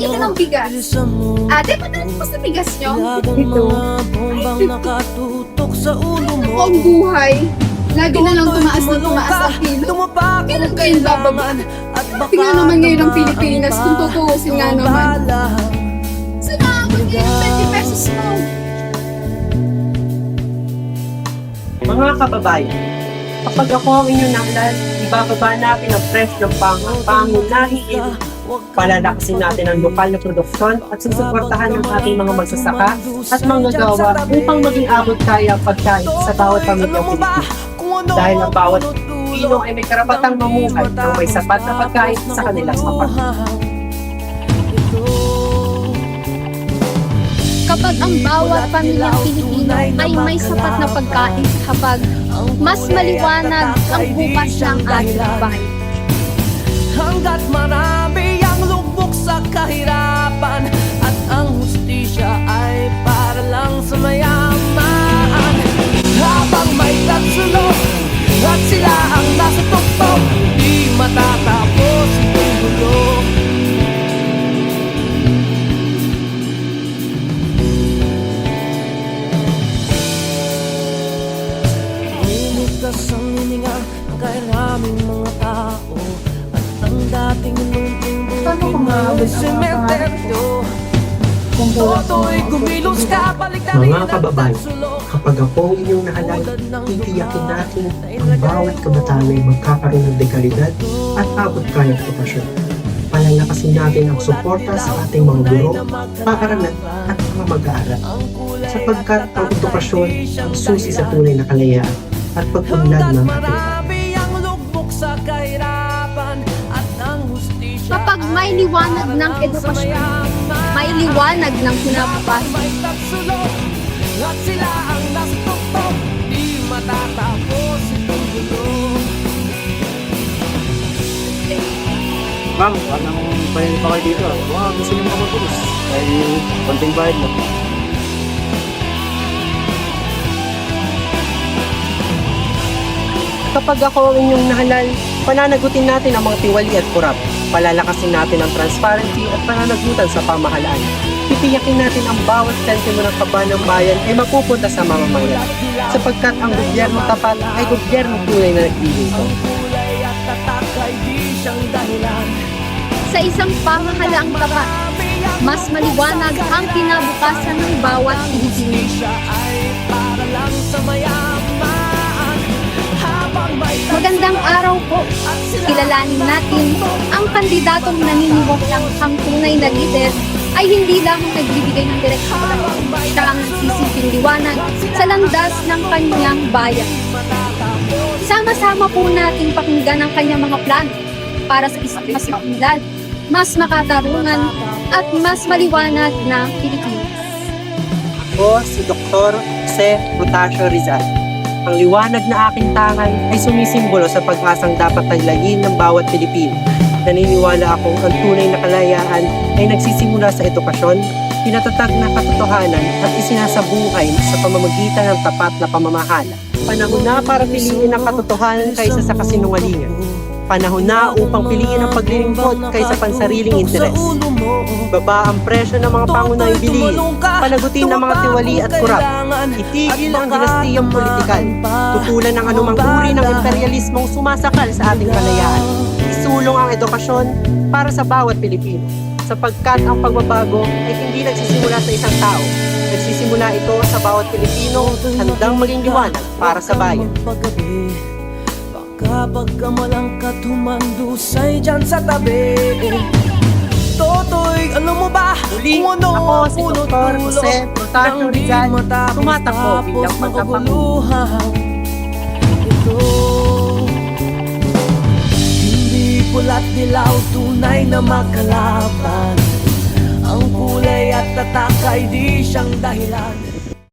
Patingin ng bigas. Ate, patalan po sa bigas nyo. Ito. Ito po ang buhay. Lagi na lang tumaas ang kilo. Kailan kayo bababa? Tingnan naman ngayon ang Pilipinas kung tutuusin nga naman. Saan naabot ngayon 20 pesos mo? Mga kababayan, kapag ako ang inyong naklan, ibababa natin ang presyo ng pangunahin, palalakasin natin ang lokal na produksyon at susuportahan ng ating mga magsasaka at manggagawa upang maging abot kaya ang pagkain sa bawat pamilyang Pilipino. Dahil ang bawat Pilipino ay may karapatang mamuhay ng may sapat na pagkain sa kanilang kapatid. Kapag ang bawat pamilyang Pilipino ay may sapat na pagkain, kapag mas maliwanag ang bukas ng ating bayan. Hanggat marami ang lubog sa kahirapan at ang hustisya ay para lang sa mayaman. Habang may tatsulok at sila ang nasa tuktok, di matatapos itong gulo. Umigas ang hininga ng kairaming mga tao at ang dating munting bukid na sementeryo. Toto'y kumilos ka, balik na rin Mga kababayan, kapag ako ang inyong naalala, titiyakin natin ang bawat kabataan ay magkakaroon ng dekalidad at abot kayang edukasyon. Palalakasin natin ang suporta sa ating mga guro, paaralan at mga mag-aaral. Sapagkat ang edukasyon ang susi sa tunay na kalayaan at pag-unlad ng ating Kapag may liwanag ng edukasyon, may liwanag ng kinabukasan. At sila ang nasa tuktok, di matatapos itong gulo. Ma'am, anong bayad pa kayo dito? Gusto niyo makapulis. Ay, konting bayad mo. Kapag ako ang inyong nahalal, pananagutin natin ang mga tiwali at kurap. Palalakasin natin ang transparency at pananagutan sa pamahalaan. Titiyakin natin ang bawat sentimo ng kaba ng bayan ay mapupunta sa mga mamamayan. Sapagkat ang gobyerno tapat ay gobyerno tunay na naglilingkod. Sa isang pamahalaang tapat, mas maliwanag ang kinabukasan ng bawat Pilipino. Magandang araw po. Kilalanin natin ang kandidatong naniniwalang ang tunay na lider ay hindi lamang nagbibigay ng direksyon. Siya ang nagsisilbing liwanag sa landas ng kanyang bayan. Sama-sama po nating pakinggan ang kanyang mga plano para sa isang mas maunlad, mas makatarungan at mas maliwanag na Pilipinas. Ako si Dr. Jose Rutasio Rizal. Ang liwanag na aking tangay ay sumisimbolo sa pag-asang dapat taglayin ng bawat Pilipino. Naniniwala akong ang tunay na kalayaan ay nagsisimula sa edukasyon, pinatatag na katotohanan at isinasabuhay sa pamamagitan ng tapat na pamamahala. Panahon na para piliin ang katotohanan kaysa sa kasinungalingan. Panahon na upang piliin ang paglilingkod kaysa pansariling interes. Baba ang presyo ng mga pangunahing bilihin, panagutin ng mga tiwali at kurap, itigil ang dinastiyang politikal, tutulan ng anumang uri ng imperialismong sumasakal sa ating kalayaan, isulong ang edukasyon para sa bawat Pilipino, sapagkat ang pagbabago ay hindi nagsisimula sa isang tao, nagsisimula ito sa bawat Pilipino handang maging liwanag para sa bayan. Kapag kamalang katumandusay dyan sa tabi, Totoy, alam mo ba kung ano Ako si Dr. Jose Rutasio Rizal, tumatakbo bilang tagapanguluhan. Ito, hindi pula't dilaw, tunay na makalaban. Ang kulay at tatak ay di siyang dahilan